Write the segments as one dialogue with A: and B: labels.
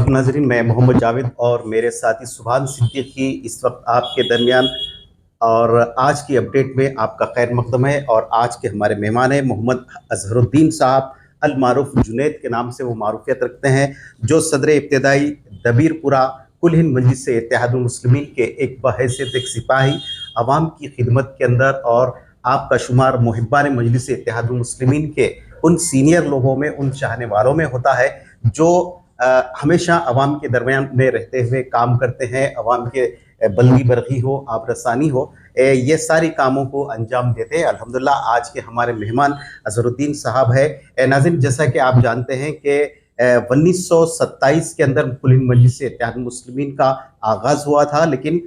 A: नाज़रीन, मैं मोहम्मद जावेद और मेरे साथी सुभान सिद्दीकी इस वक्त आपके दरमियान और आज की अपडेट में आपका खैर मकदम है। और आज के हमारे मेहमान हैं मोहम्मद अजहरुद्दीन साहब, अल मारूफ जुनैद के नाम से वो मारूफियत रखते हैं, जो सदर इब्तदाई दबीरपुरा कुल हिंद मजलिस इत्तेहादुल मुस्लिमीन के एक बहैसियत एक सिपाही अवाम की खिदमत के अंदर और आपका शुमार मुहिब्बान मजलिस इत्तेहादुल मुस्लिमीन के उन सीनियर लोगों में, उन चाहने वालों में होता है जो हमेशा अवाम के दरमियान में रहते हुए काम करते हैं। अवाम के बल्गी बरगी हो, आबरसानी हो, ये सारी कामों को अंजाम देते हैं। अल्हम्दुलिल्लाह आज के हमारे मेहमान अजहरुद्दीन साहब है। नाज़रीन, जैसा कि आप जानते हैं कि 1927 के अंदर कुल हिंद मजलिस इत्तेहादुल मुस्लिमीन का आगाज़ हुआ था, लेकिन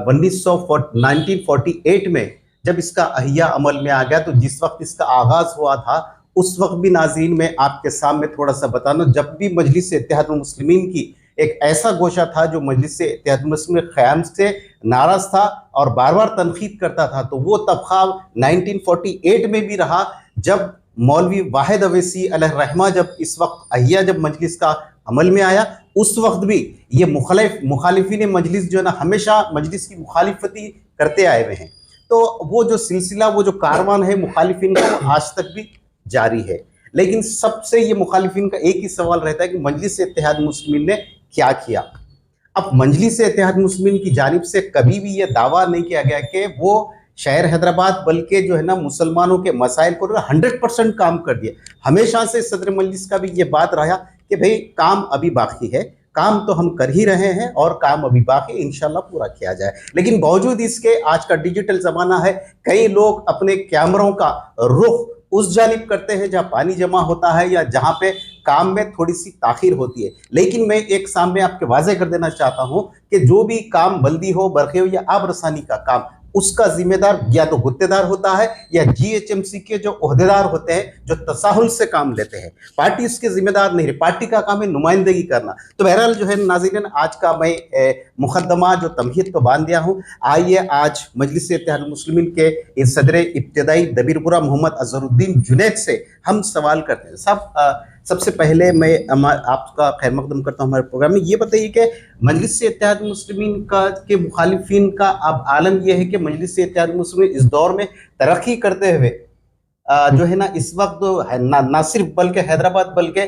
A: 1948 में जब इसका अहिया अमल में आ गया, तो जिस वक्त इसका आगाज़ हुआ था उस वक्त भी नाज़रीन मैं आपके सामने थोड़ा सा बताना, जब भी मजलिस इत्तेहादुल मुस्लिमीन की एक ऐसा गोशा था जो मजलिस इत्तेहादुल मुस्लिमीन के क़याम से नाराज़ था और बार बार तनकीद करता था, तो वो तबका 1948 में भी रहा, जब मौलवी वाहिद अवैसी अलैहिर्रहमा जब इस वक्त अहिया जब मजलिस का अमल में आया, उस वक्त भी ये मुखालिफिन मजलिस जो है ना, हमेशा मजलिस की मुखालिफती करते आए हुए हैं। तो वो जो सिलसिला, वो जो कारवान है मुखालिफिन का, आज तक भी जारी है। लेकिन सबसे ये मुखालिफिन का एक ही सवाल रहता है कि मजलिस इत्तेहादुल मुस्लिमीन ने क्या किया। अब मजलिस इत्तेहादुल मुस्लिमीन की जानिब से कभी भी ये दावा नहीं किया गया कि वो शहर हैदराबाद बल्कि जो है ना मुसलमानों के मसाइल को 100% काम कर दिया। हमेशा से सदर मजलिस का भी ये बात रहा कि भाई काम अभी बाकी है, काम तो हम कर ही रहे हैं और काम अभी बाकी, इंशाल्लाह पूरा किया जाए। लेकिन बावजूद इसके आज का डिजिटल ज़माना है, कई लोग अपने कैमरों का रुख उस जानिब करते हैं जहाँ पानी जमा होता है या जहाँ पे काम में थोड़ी सी ताखीर होती है। लेकिन मैं एक सामने आपके वाजे कर देना चाहता हूँ कि जो भी काम बल्दी हो, बरखे हो या आब रसानी का काम, उसका जिम्मेदार या तो गुत्तेदार होता है या जीएचएमसी के जो ओहदेदार होते हैं जो तसाहुल से काम लेते हैं। पार्टी इसके जिम्मेदार नहीं है, पार्टी का काम है नुमाइंदगी करना। तो बहरहाल जो है नाज़रीन, आज का मैं मुकदमा जो तमहीद को बांध दिया हूँ, आइए आज मजलिस इत्तेहादुल मुस्लिमीन के इस सदर इब्तदाई दबीरपुरा मोहम्मद अजहरुद्दीन जुनैद से हम सवाल करते हैं। साहब, सबसे पहले मैं आपका खैर मकदम करता हूँ हमारे प्रोग्राम में। ये बताइए कि मजलिस इत्तेहादुल मुस्लिमीन का के मुखालिफिन का अब आलम यह है कि मजलिस इत्तेहादुल मुस्लिमीन इस दौर में तरक्की करते हुए जो है ना इस वक्त ना सिर्फ बल्कि हैदराबाद बल्कि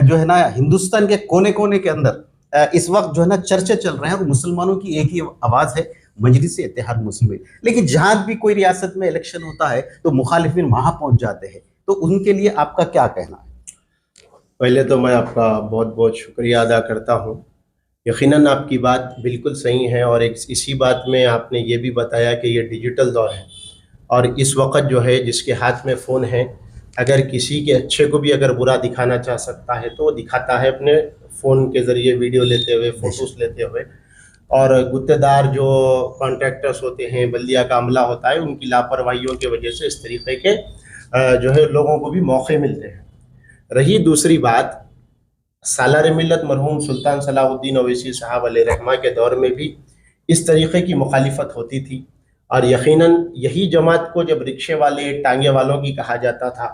A: जो है ना हिंदुस्तान के कोने कोने के अंदर इस वक्त जो है ना चर्चे चल रहे हैं और मुसलमानों की एक ही आवाज़ है, मजलिस इत्तेहादुल मुस्लिमीन। लेकिन जहाँ भी कोई रियासत में इलेक्शन होता है तो मुखालिफिन वहाँ पहुँच जाते हैं, तो उनके लिए आपका क्या कहना है?
B: पहले तो मैं आपका बहुत बहुत शुक्रिया अदा करता हूँ। यकीनन आपकी बात बिल्कुल सही है और इसी बात में आपने ये भी बताया कि ये डिजिटल दौर है और इस वक्त जो है जिसके हाथ में फ़ोन है, अगर किसी के अच्छे को भी अगर बुरा दिखाना चाह सकता है तो वो दिखाता है अपने फ़ोन के ज़रिए, वीडियो लेते हुए, फ़ोटोज़ लेते हुए। और गुत्तेदार जो कॉन्ट्रैक्टर्स होते हैं, बल्दिया का अमला होता है, उनकी लापरवाहियों की वजह से इस तरीके के जो है लोगों को भी मौके मिलते हैं। रही दूसरी बात, सालार मिल्लत मरहूम सुल्तान सलाहुद्दीन ओवैसी साहब अलैहिर्रहमा के दौर में भी इस तरीक़े की मुखालिफत होती थी और यकीनन यही जमात को जब रिक्शे वाले, टांगे वालों की कहा जाता था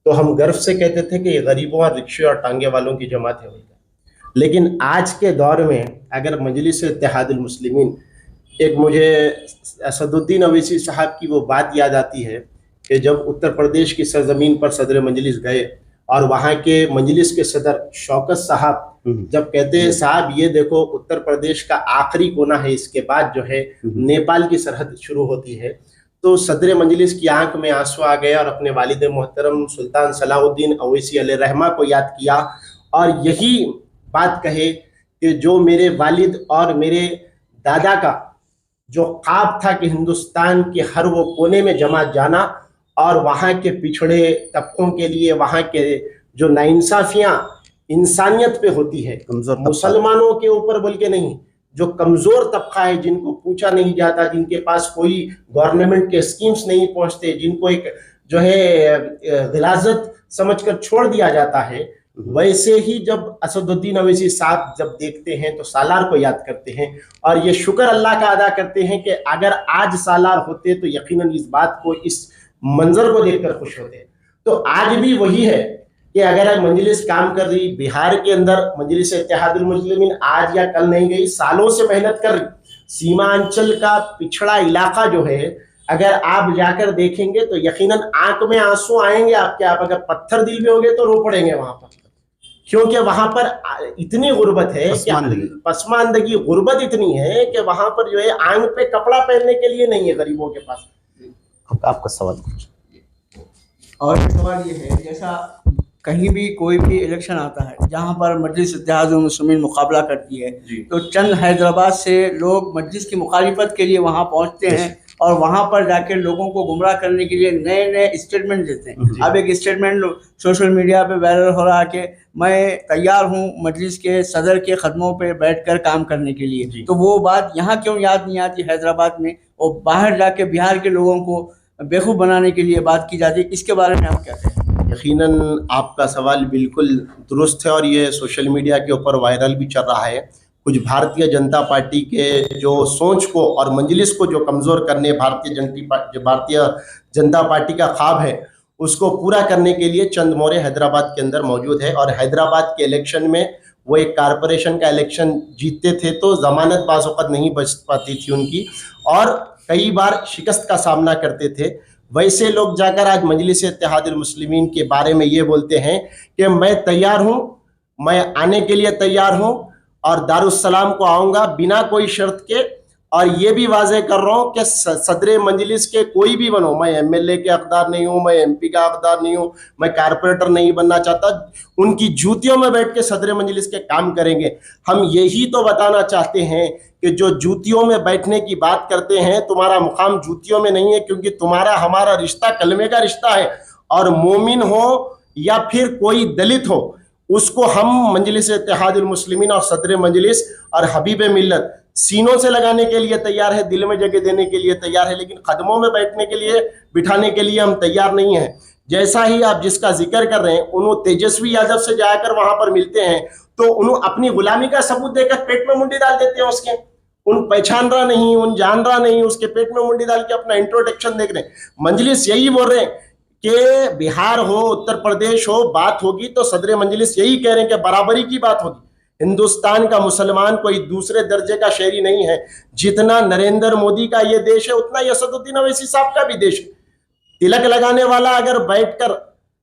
B: तो हम गर्व से कहते थे कि ये गरीबों और रिक्शे और टांगे वालों की जमात है। लेकिन आज के दौर में अगर मजलिस इत्तेहादुल मुस्लिमीन, एक मुझे असदुद्दीन ओवैसी साहब की वो बात याद आती है कि जब उत्तर प्रदेश की सरजमीन पर सदर मजलिस गए और वहाँ के मजलिस के सदर शौकत साहब जब कहते हैं साहब ये देखो उत्तर प्रदेश का आखिरी कोना है, इसके बाद जो है नेपाल की सरहद शुरू होती है, तो सदर मजलिस की आंख में आंसू आ गया और अपने वालिद मोहतरम सुल्तान सलाहुद्दीन ओवैसी अलैहिर्रहमा को याद किया और यही बात कहे कि जो मेरे वालिद और मेरे दादा का जो ख्वाब था कि हिंदुस्तान के हर वो कोने में जमा जाना और वहाँ के पिछड़े तबकों के लिए वहाँ के जो नाइंसाफियाँ इंसानियत पे होती है, मुसलमानों के ऊपर बोल के नहीं, जो कमज़ोर तबका है, जिनको पूछा नहीं जाता, जिनके पास कोई गवर्नमेंट के स्कीम्स नहीं पहुँचते, जिनको एक जो है गिलाजत समझकर छोड़ दिया जाता है, वैसे ही जब असदुद्दीन ओवैसी साहब जब देखते हैं तो सालार को याद करते हैं और ये शुक्र अल्लाह का अदा करते हैं कि अगर आज सालार होते तो यकीनन इस बात को, इस मंजर को देखकर खुश होते। तो आज भी वही है कि अगर मजलिस काम कर रही, बिहार के अंदर मजलिस इत्तेहादुल मुस्लिमीन आज या कल नहीं गई, सालों से मेहनत कर रही। सीमांचल का पिछड़ा इलाका जो है, अगर आप जाकर देखेंगे तो यकीनन आंख में आंसू आएंगे आपके। आप अगर पत्थर दिल में होंगे तो रो पड़ेंगे वहां पर, क्योंकि वहां पर इतनी गुर्बत है, पसमानदगी गुर्बत इतनी है कि वहां पर जो है आंग पे कपड़ा पहनने के लिए नहीं है गरीबों के पास।
A: आपका सवाल कुछ
C: और सवाल ये है, जैसा कहीं भी कोई भी इलेक्शन आता है जहाँ पर मजलिस इत्तेहादुल मुस्लिमीन मुकाबला करती है, तो चंद हैदराबाद से लोग मजलिस की मुखालिफत के लिए वहाँ पहुँचते हैं और वहाँ पर जाकर लोगों को गुमराह करने के लिए नए नए स्टेटमेंट देते हैं। अब एक स्टेटमेंट सोशल मीडिया पे वायरल हो रहा है कि मैं तैयार हूँ मजलिस के सदर के कदमों पे बैठकर काम करने के लिए। तो वो बात यहाँ क्यों याद नहीं आती हैदराबाद में, और बाहर जाके बिहार के लोगों को बेवकूफ़ बनाने के लिए बात की जाती है? इसके बारे में आप क्या कहें?
B: यकीनन आपका सवाल बिल्कुल दुरुस्त है और ये सोशल मीडिया के ऊपर वायरल भी चल रहा है। कुछ भारतीय जनता पार्टी के जो सोच को और मजलिस को जो कमज़ोर करने भारतीय जनता पार्टी का ख्वाब है, उसको पूरा करने के लिए चंद मोरे हैदराबाद के अंदर मौजूद है। और हैदराबाद के इलेक्शन में वो एक कारपोरेशन का इलेक्शन जीतते थे तो ज़मानत बाज़ वक़्त नहीं बच पाती थी उनकी, और कई बार शिकस्त का सामना करते थे। वैसे लोग जाकर आज मजलिस इत्तेहादुल मुस्लिमीन के बारे में ये बोलते हैं कि मैं तैयार हूँ, मैं आने के लिए तैयार हूँ और दारुस्सलाम को आऊँगा बिना कोई शर्त के। और ये भी वाज़ेह कर रहा हूँ कि सदर मजलिस के कोई भी बनो, मैं एमएलए के हकदार नहीं हूँ, मैं एमपी का हकदार नहीं हूँ, मैं कारपोरेटर नहीं बनना चाहता। उनकी जूतियों में बैठ के सदर मजलिस के काम करेंगे। हम यही तो बताना चाहते हैं कि जो जूतियों में बैठने की बात करते हैं, तुम्हारा मुकाम जूतियों में नहीं है, क्योंकि तुम्हारा हमारा रिश्ता कलमे का रिश्ता है। और मोमिन हो या फिर कोई दलित हो, उसको हम मजलिस इत्तेहादुल मुस्लिमीन और सदर मजलिस और हबीब मिल्लत सीनों से लगाने के लिए तैयार है, दिल में जगह देने के लिए तैयार है, लेकिन कदमों में बैठने के लिए, बिठाने के लिए हम तैयार नहीं हैं। जैसा ही आप जिसका जिक्र कर रहे हैं, उन्होंने तेजस्वी यादव से जाकर वहां पर मिलते हैं तो उन्होंने अपनी गुलामी का सबूत देकर पेट में मुंडी डाल देते हैं उसके। उन पहचान रहा नहीं, उन जान रहा नहीं, उसके पेट में मुंडी डाल के अपना इंट्रोडक्शन देख रहे हैं। मजलिस यही बोल रहे हैं कि बिहार हो, उत्तर प्रदेश हो, बात होगी तो सदर मजलिस यही कह रहे हैं कि बराबरी की बात होगी। हिंदुस्तान का मुसलमान कोई दूसरे दर्जे का शहरी नहीं है। जितना नरेंद्र मोदी का ये देश है, उतना असदुद्दीन ओवैसी साहब का भी देश है। तिलक लगाने वाला अगर बैठकर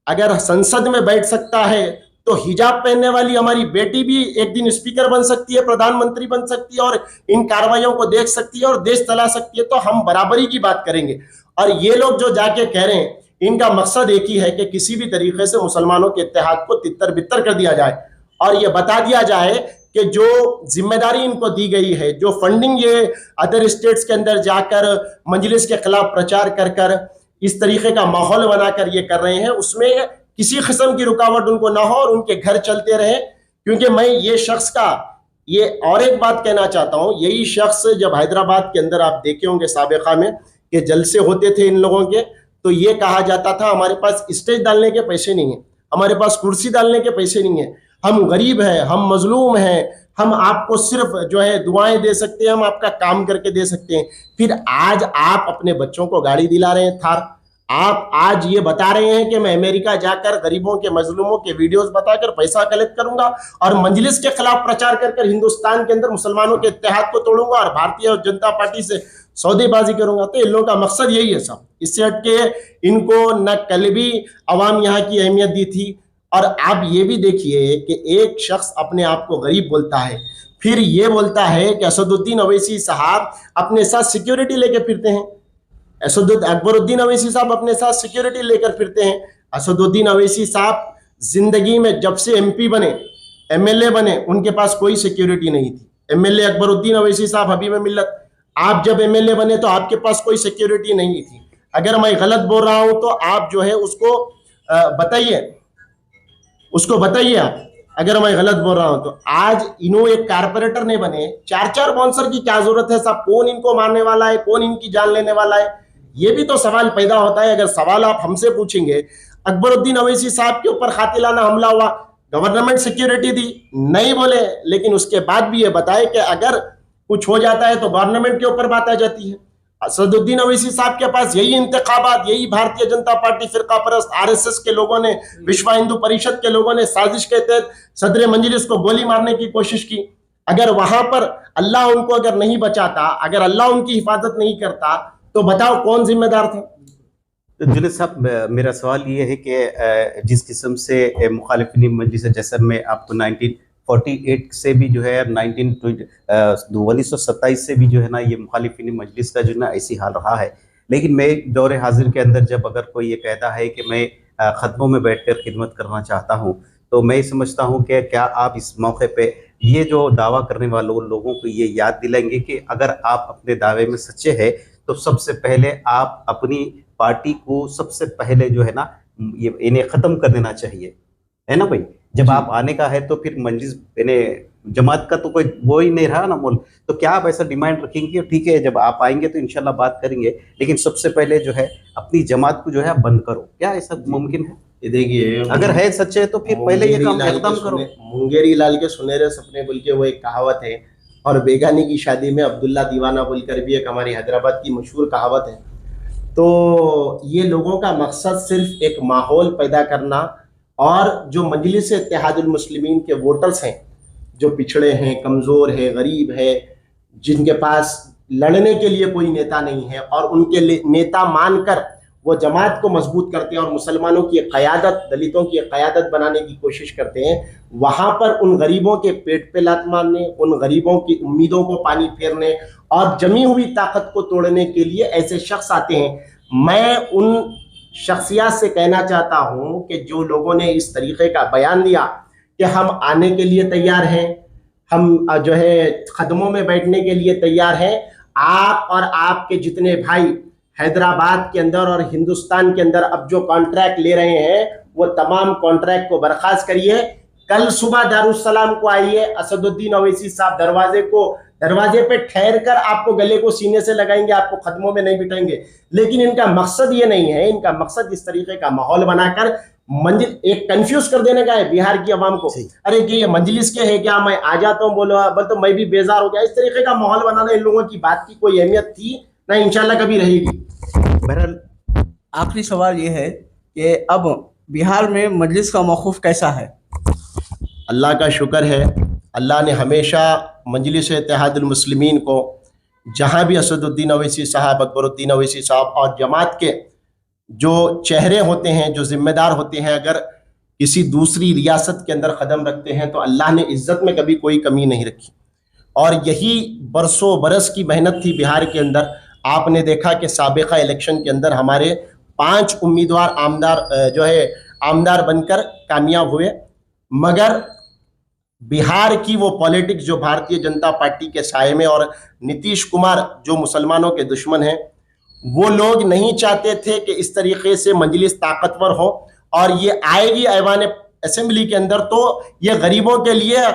B: अगर संसद में बैठ सकता है, तो हिजाब पहनने वाली हमारी बेटी भी एक दिन स्पीकर बन सकती है, प्रधानमंत्री बन सकती है, और इन कार्रवाइयों को देख सकती है और देश चला सकती है। तो हम बराबरी की बात करेंगे। और ये लोग जो जाके कह रहे हैं, इनका मकसद एक ही है कि किसी भी तरीके से मुसलमानों के इत्तेहाद को तितर बितर कर दिया जाए और ये बता दिया जाए कि जो जिम्मेदारी इनको दी गई है, जो फंडिंग ये अदर स्टेट्स के अंदर जाकर मजलिस के खिलाफ प्रचार कर कर इस तरीके का माहौल बनाकर ये कर रहे हैं, उसमें किसी किस्म की रुकावट उनको ना हो और उनके घर चलते रहे। क्योंकि मैं ये शख्स का ये और एक बात कहना चाहता हूँ, यही शख्स जब हैदराबाद के अंदर आप देखे होंगे साबिका में कि जलसे होते थे इन लोगों के, तो ये कहा जाता था हमारे पास स्टेज डालने के पैसे नहीं है, हमारे पास कुर्सी डालने के पैसे नहीं है, हम गरीब हैं, हम मजलूम हैं, हम आपको सिर्फ जो है दुआएं दे सकते हैं, हम आपका काम करके दे सकते हैं। फिर आज आप अपने बच्चों को गाड़ी दिला रहे हैं थार। आप आज ये बता रहे हैं कि मैं अमेरिका जाकर गरीबों के मजलूमों के वीडियोस बताकर पैसा कलेक्ट करूंगा और मजलिस के खिलाफ प्रचार कर हिंदुस्तान के अंदर मुसलमानों के इत्तेहाद को तोड़ूंगा और भारतीय जनता पार्टी से सौदेबाजी करूंगा। तो इन लोगों का मकसद यही है सब। इससे हटके इनको न कल भी अवाम यहाँ की अहमियत दी थी। और आप ये भी देखिए कि एक शख्स अपने आप को गरीब बोलता है, फिर ये बोलता है कि असदुद्दीन ओवैसी साहब अपने साथ सिक्योरिटी लेकर फिरते हैं। अकबरुद्दीन ओवैसी साहब अपने साथ सिक्योरिटी लेकर फिरते हैं। असदुद्दीन ओवैसी साहब जिंदगी में जब से एमपी बने, एमएलए बने, उनके पास कोई सिक्योरिटी नहीं थी। एमएलए अकबरुद्दीन ओवैसी साहब हबीब मिल्लत, आप जब एमएलए बने तो आपके पास कोई सिक्योरिटी नहीं थी। अगर मैं गलत बोल रहा हूं तो आप जो है उसको बताइए आप, अगर मैं गलत बोल रहा हूं तो। आज इन्हों एक कारपोरेटर नहीं बने, 4-4 बाउंसर की क्या जरूरत है साहब? कौन इनको मारने वाला है, कौन इनकी जान लेने वाला है? ये भी तो सवाल पैदा होता है। अगर सवाल आप हमसे पूछेंगे, अकबरुद्दीन ओवैसी साहब के ऊपर कातिलाना हमला हुआ, गवर्नमेंट सिक्योरिटी दी, नहीं बोले, लेकिन उसके बाद भी ये बताए कि अगर कुछ हो जाता है तो गवर्नमेंट के ऊपर बात आ जाती है। असदुद्दीन अवैसी साहब के पास यही इंतखाबात, यही भारतीय जनता पार्टी फिरका परस्त आरएसएस के लोगों ने, विश्व हिंदू परिषद के लोगों ने साजिश के तहत सदर मजलिस को गोली मारने की कोशिश की। अगर वहां पर अल्लाह उनको अगर नहीं बचाता, अगर अल्लाह उनकी हिफाजत नहीं करता, तो बताओ कौन जिम्मेदार था?
A: तो जुनेद साहब, मेरा सवाल ये है कि जिस किस्म से मुखालिफिन मजलिस, जैसे मैं आपको 1948 से भी जो है 1927 से भी जो है ना ये मुखालिफिन मजलिस का जो है ना ऐसी हाल रहा है। लेकिन मैं दौर हाजिर के अंदर जब अगर कोई ये कहता है कि मैं खदमों में बैठकर खिदमत करना चाहता हूँ, तो मैं समझता हूँ कि क्या आप इस मौके पे ये जो दावा करने वालों लोगों को ये याद दिलाएंगे कि अगर आप अपने दावे में सच्चे हैं तो सबसे पहले आप अपनी पार्टी को सबसे पहले जो है ना ये इन्हें ख़त्म कर देना चाहिए, है ना भाई? जब आप आने का है तो फिर मजलिस इन्हें जमात का तो कोई वो ही नहीं रहा ना मोल, तो क्या आप ऐसा डिमांड रखेंगे? ठीक है, जब आप आएंगे तो इंशाल्लाह बात करेंगे, लेकिन सबसे पहले जो है अपनी जमात को जो है बंद करो। क्या ऐसा मुमकिन है?
B: ये देखिए,
A: अगर है सच्चे तो फिर पहले ये काम खत्म करो।
B: मुंगेरी लाल के सुनहरे सपने बोल के वो एक कहावत है, और बेगानी की शादी में अब्दुल्ला दीवाना बोलकर भी एक हमारी हैदराबाद की मशहूर कहावत है। तो ये लोगों का मकसद सिर्फ एक माहौल पैदा करना, और जो मजलिस इत्तेहादुल मुस्लिमीन के वोटर्स हैं, जो पिछड़े हैं, कमज़ोर है, गरीब है, जिनके पास लड़ने के लिए कोई नेता नहीं है, और उनके नेता मानकर वो जमात को मजबूत करते हैं और मुसलमानों की क़यादत, दलितों की क़यादत बनाने की कोशिश करते हैं, वहाँ पर उन गरीबों के पेट पे लात मारने, उन गरीबों की उम्मीदों को पानी फेरने और जमी हुई ताकत को तोड़ने के लिए ऐसे शख्स आते हैं। मैं उन शख्सियत से कहना चाहता हूँ कि जो लोगों ने इस तरीके का बयान दिया कि हम आने के लिए तैयार हैं, हम जो है खदमों में बैठने के लिए तैयार हैं, आप और आपके जितने भाई हैदराबाद के अंदर और हिंदुस्तान के अंदर अब जो कॉन्ट्रैक्ट ले रहे हैं, वो तमाम कॉन्ट्रैक्ट को बर्खास्त करिए। कल सुबह दारुस्सलाम को आइए, असदुद्दीन अवैसी साहब दरवाजे पे ठहर कर आपको गले को सीने से लगाएंगे, आपको खदमों में नहीं बिठाएंगे। लेकिन इनका मकसद ये नहीं है, इनका मकसद इस तरीके का माहौल बनाकर एक कंफ्यूज कर देने का है बिहार की आवाम को। अरे कि ये मजलिस के है क्या, मैं आ जाता हूँ, बोलो तो मैं भी बेजार हो गया। इस तरीके का माहौल बनाना इन लोगों की बात की कोई अहमियत थी ना, इंशाल्लाह कभी रहेगी।
A: बहरहाल
C: आखिरी सवाल ये है कि अब बिहार में मजलिस का मौक़िफ़ कैसा है?
B: अल्लाह का शुक्र है, अल्लाह ने हमेशा मजलिस इत्तेहादुल मुस्लिमीन को, जहाँ भी असदुद्दीन अवैसी साहब, अकबरुद्दीन अवैसी साहब और जमात के जो चेहरे होते हैं, जो जिम्मेदार होते हैं, अगर किसी दूसरी रियासत के अंदर कदम रखते हैं तो अल्लाह ने इज़्ज़त में कभी कोई कमी नहीं रखी। और यही बरसों बरस की मेहनत थी बिहार के अंदर। आपने देखा कि साबिक़ा इलेक्शन के अंदर हमारे 5 उम्मीदवार आमदार बनकर कामयाब हुए, मगर बिहार की वो पॉलिटिक्स जो भारतीय जनता पार्टी के साये में, और नीतीश कुमार जो मुसलमानों के दुश्मन हैं, वो लोग नहीं चाहते थे कि इस तरीके से मजलिस ताकतवर हो, और ये आएगी ऐवान असेंबली के अंदर तो ये गरीबों के लिए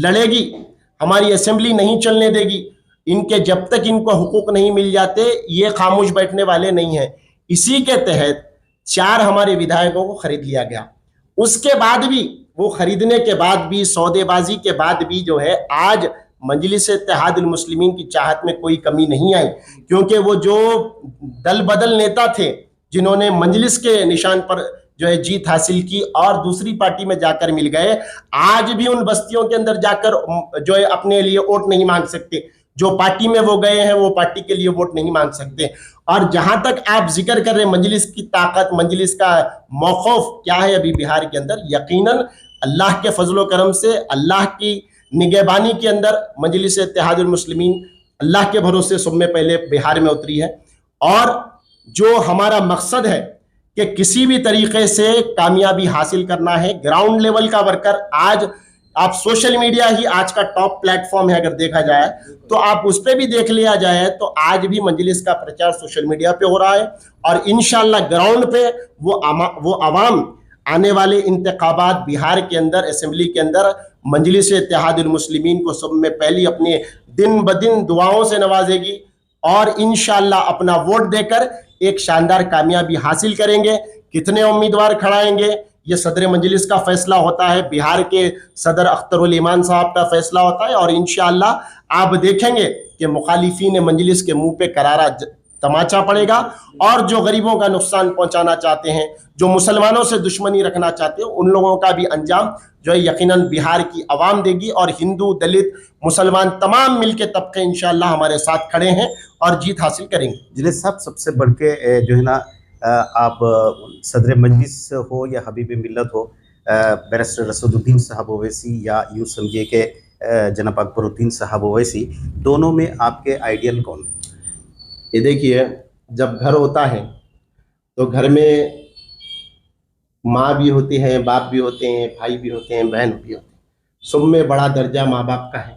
B: लड़ेगी, हमारी असेंबली नहीं चलने देगी। इनके जब तक इनको हुकूक नहीं मिल जाते, ये खामोश बैठने वाले नहीं हैं। इसी के तहत 4 हमारे विधायकों को खरीद लिया गया। उसके बाद भी, वो खरीदने के बाद भी, सौदेबाजी के बाद भी जो है, आज मजलिस इत्तेहादुल मुस्लिमीन की चाहत में कोई कमी नहीं आई, क्योंकि वो जो दल बदल नेता थे जिन्होंने मजलिस के निशान पर जो है जीत हासिल की और दूसरी पार्टी में जाकर मिल गए, आज भी उन बस्तियों के अंदर जाकर जो है अपने लिए वोट नहीं मांग सकते। जो पार्टी में वो गए हैं, वो पार्टी के लिए वोट नहीं मांग सकते। और जहां तक आप जिक्र कर रहे हैं मजलिस की ताकत, मजलिस का मौक़िफ़ क्या है अभी बिहार के अंदर, यकीनन अल्लाह के फजलो करम से, अल्लाह की निगहबानी के अंदर मजलिस इत्तेहादुल मुस्लिमीन अल्लाह के भरोसे सब में पहले बिहार में उतरी है। और जो हमारा मकसद है कि किसी भी तरीके से कामयाबी हासिल करना है, ग्राउंड लेवल का वर्कर, आज आप सोशल मीडिया ही आज का टॉप प्लेटफॉर्म है, अगर देखा जाए तो आप उस पर भी देख लिया जाए तो आज भी मजलिस का प्रचार सोशल मीडिया पे हो रहा है। और इंशाल्लाह ग्राउंड पे वो आवाम आने वाले इंतखाबात बिहार के अंदर, असेंबली के अंदर मजलिस इत्तेहादुल मुस्लिमीन को सब में पहली अपने दिन ब दिन दुआओं से नवाजेगी, और इंशाल्लाह अपना वोट देकर एक शानदार कामयाबी हासिल करेंगे। कितने उम्मीदवार खड़ाएंगे ये सदर मजलिस का फैसला होता है, बिहार के सदर अख्तरुल ईमान साहब का फैसला होता है। और इंशाअल्लाह आप देखेंगे कि मुखालिफीन मजलिस के मुंह पे करारा तमाचा पड़ेगा। और जो गरीबों का नुकसान पहुंचाना चाहते हैं, जो मुसलमानों से दुश्मनी रखना चाहते हैं, उन लोगों का भी अंजाम जो है यकीनन बिहार की आवाम देगी। और हिंदू, दलित, मुसलमान तमाम मिलके तबके इंशाअल्लाह हमारे साथ खड़े हैं और जीत हासिल करेंगे।
A: जुनैद साहब, सबसे बढ़ के जो है ना, आप सदर मजलिस हो या हबीब मिल्लत हो, बैरिस्टर असदुद्दीन साहब ओवैसी या यूँ समझिए कि जनाब अकबरुद्दीन साहब ओवैसी, दोनों में आपके आइडियल कौन है?
B: ये देखिए, जब घर होता है तो घर में माँ भी होती हैं, बाप भी होते हैं, भाई भी होते हैं, बहन भी होते हैं। सब में बड़ा दर्जा माँ बाप का है,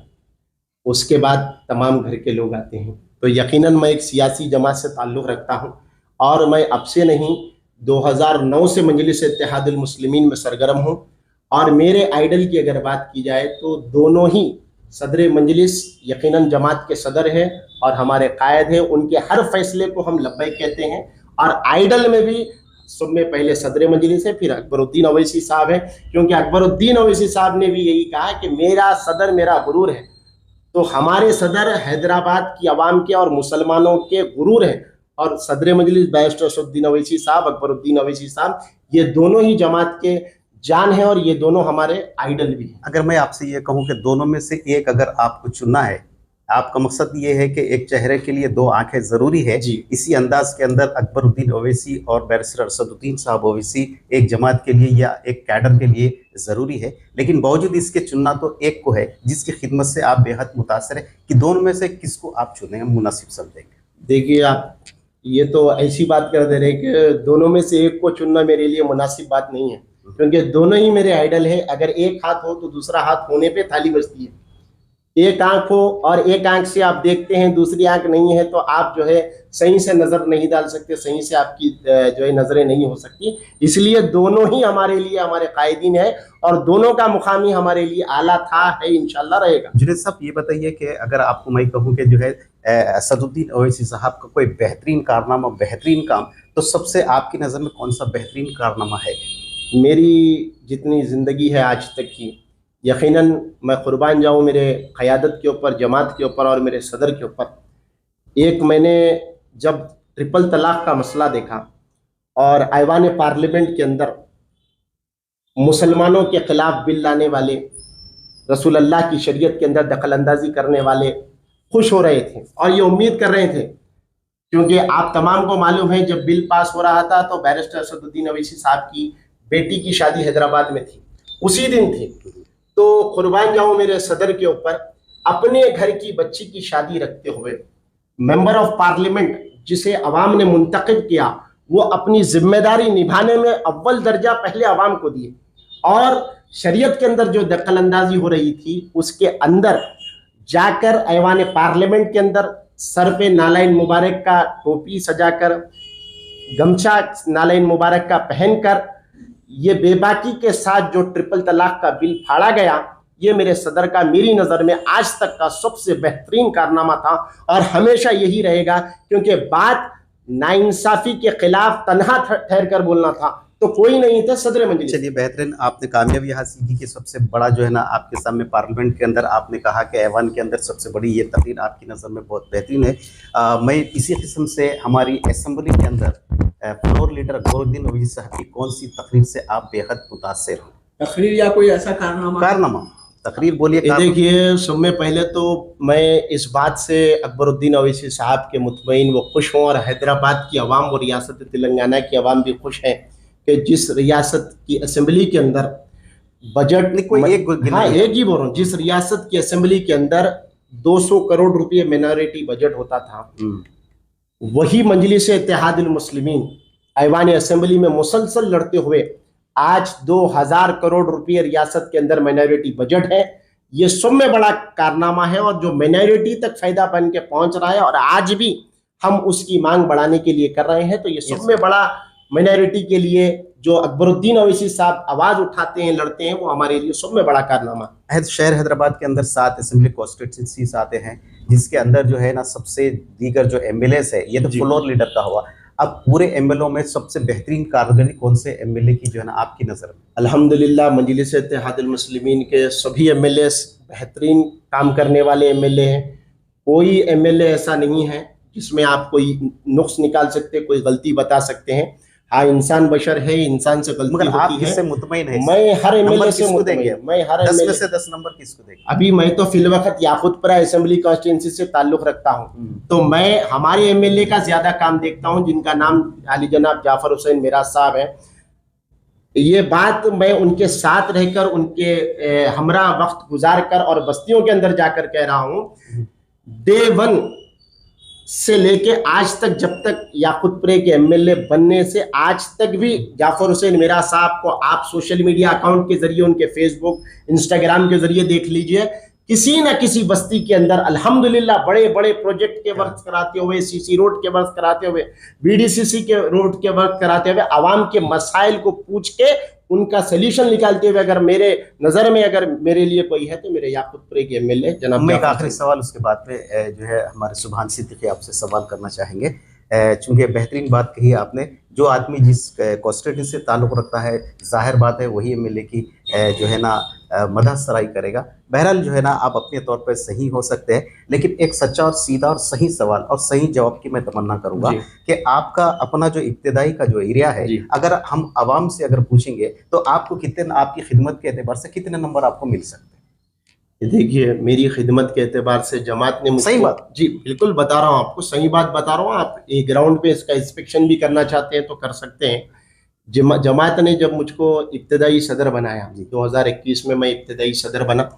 B: उसके बाद तमाम घर के लोग आते हैं। तो यकीनन मैं एक सियासी जमात से ताल्लुक़ रखता हूँ और मैं अब से नहीं 2009 से मजलिस इत्तेहादुल मुस्लिमीन में सरगर्म हूँ। और मेरे आइडल की अगर बात की जाए तो दोनों ही सदर मजलिस यकीनन जमात के सदर हैं और हमारे कायद हैं। उनके हर फैसले को हम लब्बैक कहते हैं। और आइडल में भी सब में पहले सदर मजलिस है, फिर अकबरुद्दीन ओवैसी साहब है, क्योंकि अकबरुद्दीन ओवैसी साहब ने भी यही कहा कि मेरा सदर मेरा गुरूर है। तो हमारे सदर हैदराबाद की आवाम के और मुसलमानों के गुरूर हैं। और सदर मजलिस बैरिस्टर असदुद्दीन ओवैसी साहब, अकबरुद्दीन ओवैसी साहब, ये दोनों ही जमात के जान है और ये दोनों हमारे आइडल भी हैं।
A: अगर मैं आपसे ये कहूँ कि दोनों में से एक अगर आपको चुनना है, आपका मकसद ये है कि एक चेहरे के लिए दो आंखें ज़रूरी है
B: जी।
A: इसी अंदाज के अंदर अकबरुद्दीन ओवैसी और बैरिस्टर असदुद्दीन साहब ओवैसी एक जमात के लिए या एक कैडर के लिए ज़रूरी है, लेकिन बावजूद इसके चुनना तो एक को है जिसकी खिदमत से आप बेहद मुतासर है, कि दोनों में से किसको आप चुनेंगे, मुनासिब समझेंगे?
B: देखिए, आप ये तो ऐसी बात कर दे रहे कि दोनों में से एक को चुनना मेरे लिए मुनासिब बात नहीं है, क्योंकि दोनों ही मेरे आइडल है। अगर एक हाथ हो तो दूसरा हाथ होने पे थाली बजती है। एक आंख हो और एक आंख से आप देखते हैं, दूसरी आंख नहीं है, तो आप जो है सही से नज़र नहीं डाल सकते, सही से आपकी जो है नज़रें नहीं हो सकती। इसलिए दोनों ही हमारे लिए हमारे कायदीन है और दोनों का मुकामी हमारे लिए आला था, है, इंशाल्लाह रहेगा।
A: जुनैद साहब, ये बताइए कि अगर आपको मैं कहूँ कि जो है असदुद्दीन ओवैसी साहब का कोई बेहतरीन कारनामा, बेहतरीन काम, तो सबसे आपकी नज़र में कौन सा बेहतरीन कारनामा है?
B: मेरी जितनी ज़िंदगी है आज तक की, यकीनन मैं कुर्बान जाऊँ मेरे क़यादत के ऊपर, जमात के ऊपर और मेरे सदर के ऊपर। एक, मैंने जब ट्रिपल तलाक़ का मसला देखा और ऐवान पार्लियामेंट के अंदर मुसलमानों के ख़िलाफ़ बिल लाने वाले, रसूल अल्लाह की शरीयत के अंदर दखल अंदाजी करने वाले खुश हो रहे थे और ये उम्मीद कर रहे थे, क्योंकि आप तमाम को मालूम है जब बिल पास हो रहा था तो बैरिस्टर असदुद्दीन ओवैसी साहब की बेटी की शादी हैदराबाद में थी, उसी दिन थी। तो कुर्बान जाऊँ मेरे सदर के ऊपर, अपने घर की बच्ची की शादी रखते हुए मेंबर ऑफ पार्लियामेंट जिसे अवाम ने मुंतखब किया, वो अपनी जिम्मेदारी निभाने में अव्वल दर्जा पहले अवाम को दिए। और शरीयत के अंदर जो दखल अंदाजी हो रही थी उसके अंदर जाकर ऐवान पार्लियामेंट के अंदर सर पे नालाइन मुबारक का टोपी सजाकर, गमछा नालाइन मुबारक का पहनकर, ये बेबाकी के साथ जो ट्रिपल तलाक का बिल फाड़ा गया, ये मेरे सदर का मेरी नज़र में आज तक का सबसे बेहतरीन कारनामा था और हमेशा यही रहेगा, क्योंकि बात नाइंसाफ़ी के खिलाफ तनहा ठहर कर बोलना था तो कोई नहीं था सदर मजलिस।
A: चलिए, बेहतरीन आपने कामयाबी हासिल की कि सबसे बड़ा जो है ना आपके सामने पार्लियामेंट के अंदर आपने कहा कि ऐवान के अंदर सबसे बड़ी ये तकरीर आपकी नज़र में बहुत बेहतरीन है। मैं इसी किस्म से हमारी असम्बली के अंदर फ्लोर लीडर अकबरुद्दीन ओवैसी साहब की कौन सी तकरीर से आप बेहद मुतासर हो?
C: तकरीर या कोई ऐसा कारनामा?
A: तकरीर बोलिए।
B: देखिए, सब में पहले तो मैं इस बात से अकबरुद्दीन ओवैसी साहब के मुतमईन व खुश हूँ और हैदराबाद की आवाम और रियासत तेलंगाना की आवाम भी खुश हैं कि जिस रियासत की असम्बली के अंदर बजट
A: नहीं, कोई एक
B: हाँ, एक ही बोल रहा हूँ, जिस रियासत की असम्बली के अंदर 200 करोड़ रुपये माइनॉरिटी बजट होता था, वही मजलिस इत्तेहादुल मुस्लिमीन ऐवान असम्बली में मुसलसल लड़ते हुए आज 2000 करोड़ रुपये रियासत के अंदर माइनॉरिटी बजट है। ये सब में बड़ा कारनामा है और जो माइनॉरिटी तक फायदा बन के पहुंच रहा है और आज भी हम उसकी मांग बढ़ाने के लिए कर रहे हैं। तो ये सब में बड़ा माइनॉरिटी के लिए जो अकबरुद्दीन ओवैसी साहब आवाज़ उठाते हैं, लड़ते हैं, वो हमारे लिए सब में बड़ा कारनामा।
A: शहर हैदराबाद के अंदर 7 असेंबली कॉन्स्टिट्यूंसीज आते हैं, जिसके अंदर जो है ना सबसे दीगर जो एमएलएस है, ये तो फ्लोर लीडर का हुआ। अब पूरे एमएलओ में सबसे बेहतरीन कारकर्दगी कौन से एमएलए की जो है ना आपकी नज़र में?
B: अल्हम्दुलिल्लाह, मजलिस इत्तेहादुल मुस्लिमीन के सभी एमएलए बेहतरीन काम करने वाले एमएलए हैं। कोई एमएलए ऐसा नहीं है जिसमें आप कोई नुक्स निकाल सकते हैं, कोई गलती बता सकते हैं। हाँ, इंसान बशर है, इंसान से गलती
A: मगर आप
B: होती
A: किससे
B: है।
A: मुतमईन है?
B: मैं हर
A: नंबर
B: एमएलए से
A: किसको
B: मुतमईन
A: देंगे?
B: हूं। मैं हर
A: 10 में
B: एमएलए
A: से 10 नंबर किसको देंगे?
B: अभी मैं तो फिलवक्त याकूतपुरा असेंबली कॉन्स्टिट्यूंसी से ताल्लुक रखता हूं, तो मैं हमारे एमएलए का ज्यादा काम देखता हूं, जिनका नाम आली जनाब जाफर हुसैन मिराज साहब है। ये बात मैं उनके साथ रहकर, उनके हमरा वक्त गुजार कर और बस्तियों के अंदर जाकर कह रहा हूं। डे 1 से लेके आज तक, जब तक याकूतपुरे के एमएलए बनने से आज तक भी जाफर हुसैन मिराज साहब को आप सोशल मीडिया अकाउंट के जरिए, उनके फेसबुक, इंस्टाग्राम के जरिए देख लीजिए, किसी न किसी बस्ती के अंदर अल्हम्दुलिल्लाह बड़े बड़े प्रोजेक्ट के वर्क कराते हुए, सीसी रोड के वर्क कराते हुए, बीडीसीसी के रोड के वर्क कराते हुए, आवाम के मसाइल को पूछ के उनका सोल्यूशन निकालते हुए, अगर मेरे नज़र में अगर मेरे लिए कोई है तो मेरे याकूतपुरे के एमएलए जनाब।
A: मैं एक आखिरी सवाल उसके बाद में जो है हमारे सुभान सिद्दीकी आपसे सवाल करना चाहेंगे। चूंकि बेहतरीन बात कही आपने, जो आदमी जिस कॉन्स्टिट्यूंसी से ताल्लुक़ रखता है, जाहिर बात है वही एमएलए की जो है ना मदह सराई करेगा। बहरहाल जो है ना, आप अपने तौर पर सही हो सकते हैं, लेकिन एक सच्चा और सीधा और सही सवाल और सही जवाब की मैं तमन्ना करूंगा कि आपका अपना जो इब्तिदाई का जो एरिया है, अगर हम आवाम से अगर पूछेंगे तो आपको कितने, आपकी खिदमत के एतबार से कितने नंबर आपको मिल सकते हैं?
B: देखिए, मेरी खिदमत के एतबार से जमात ने
A: सही बात,
B: जी बिल्कुल बता रहा हूँ आपको, सही बात बता रहा हूँ। आप एक ग्राउंड पे इसका इंस्पेक्शन भी करना चाहते हैं तो कर सकते हैं। जमात ने जब मुझको इब्तिदाई सदर बनाया, 2021 में मैं इब्तिदाई सदर बना,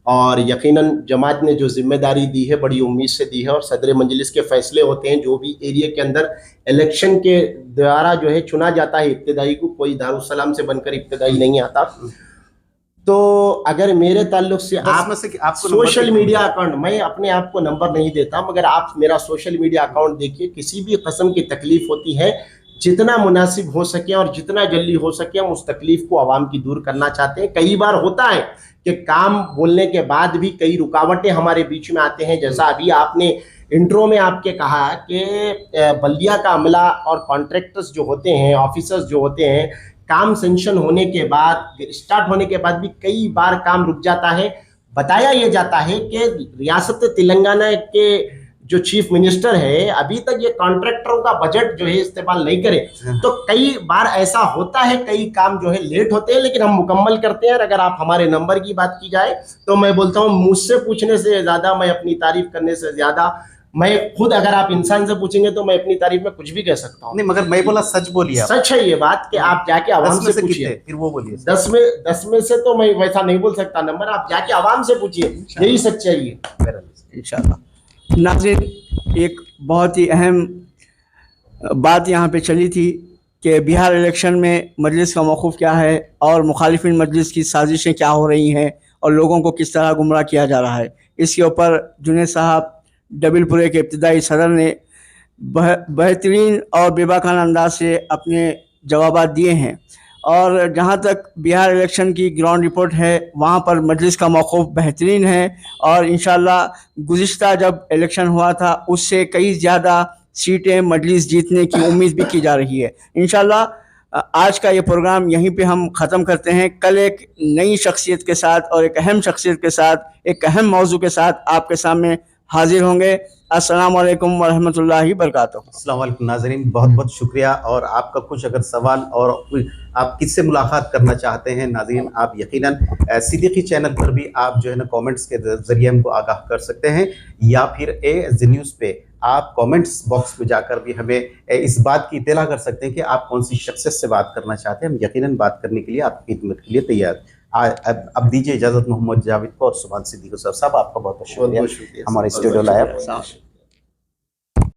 B: और यकीनन जमात ने जो जिम्मेदारी दी है बड़ी उम्मीद से दी है, और सदर मंजलिस के फैसले होते हैं जो भी एरिया के अंदर इलेक्शन के द्वारा जो है चुना जाता है इब्तिदाई को, कोई दारुस्सलाम से बनकर इब्तिदाई नहीं आता। तो अगर मेरे ताल्लुक से आप सोशल मीडिया अकाउंट, मैं अपने आप को नंबर नहीं देता, मगर आप मेरा सोशल मीडिया अकाउंट देखिए, किसी भी किस्म की तकलीफ होती है, जितना मुनासिब हो सके और जितना जल्दी हो सके हम उस तकलीफ को आवाम की दूर करना चाहते हैं। कई बार होता है कि काम बोलने के बाद भी कई रुकावटें हमारे बीच में आते हैं, जैसा अभी आपने इंट्रो में आपके कहा कि बल्दिया का अमला और कॉन्ट्रैक्टर्स जो होते हैं, ऑफिसर्स जो होते हैं, काम सेंक्शन होने के बाद, स्टार्ट होने के बाद भी कई बार काम रुक जाता है। बताया यह जाता है कि रियासत तेलंगाना के जो चीफ मिनिस्टर है अभी तक ये कॉन्ट्रैक्टरों का बजट जो है इस्तेमाल नहीं करे, तो कई बार ऐसा होता है, कई काम जो है लेट होते हैं, लेकिन हम मुकम्मल करते हैं। अगर आप हमारे नंबर की बात की जाए तो मैं बोलता हूँ, मुझसे पूछने से ज़्यादा, मैं अपनी तारीफ करने से ज़्यादा, मैं खुद अगर आप इंसान से पूछेंगे तो मैं अपनी तारीफ में कुछ भी कह सकता हूँ।
A: नहीं, मगर मैं बोला सच बोलिए,
B: सच है ये बात कि आप जाके आवाम से पूछिए,
A: फिर वो बोलिए।
B: 10 में से तो मैं वैसा नहीं बोल सकता नंबर, आप जाके आवाम से पूछिए, यही सच्चाई है
C: इंशाल्लाह। नाज़रीन, एक बहुत ही अहम बात यहाँ पे चली थी कि बिहार इलेक्शन में मजलिस का मौक़िफ़ क्या है और मुखालिफिन मजलिस की साजिशें क्या हो रही हैं और लोगों को किस तरह गुमराह किया जा रहा है। इसके ऊपर जुनैद साहब, डबलपुरे के इब्तिदाई सदर ने बेहतरीन और बेबाखाना अंदाज से अपने जवाबात दिए हैं। और जहाँ तक बिहार इलेक्शन की ग्राउंड रिपोर्ट है, वहाँ पर मजलिस का मौक़िफ़ बेहतरीन है और इंशाल्लाह गुज़िश्ता जब इलेक्शन हुआ था उससे कई ज़्यादा सीटें मजलिस जीतने की उम्मीद भी की जा रही है। इंशाल्लाह आज का ये प्रोग्राम यहीं पे हम ख़त्म करते हैं। कल एक नई शख्सियत के साथ और एक अहम शख्सियत के साथ, एक अहम मौजू के साथ आपके सामने हाजिर होंगे। अस्सलाम वालेकुम व रहमतुल्लाहि बरकातुहू।
A: अस्सलाम वालेकुम नाज़रीन, बहुत बहुत शुक्रिया। और आपका कुछ अगर सवाल और आप किससे मुलाकात करना चाहते हैं नाज़रीन, आप यकीनन सिद्दीकी चैनल पर भी आप जो है ना कमेंट्स के ज़रिए हमको आगाह कर सकते हैं, या फिर ज़ी न्यूज़ पे आप कमेंट्स बॉक्स में जाकर भी हमें इस बात की इत्तला कर सकते हैं कि आप कौन सी शख्सियत से बात करना चाहते हैं। हम यकीनन बात करने के लिए आपकी खिदमत के लिए तैयार। अब दीजिए इजाज़त मोहम्मद जावेद को और सुभान सिद्दीकी साहब, आपका बहुत बहुत शुक्रिया हमारे स्टूडियो लाया।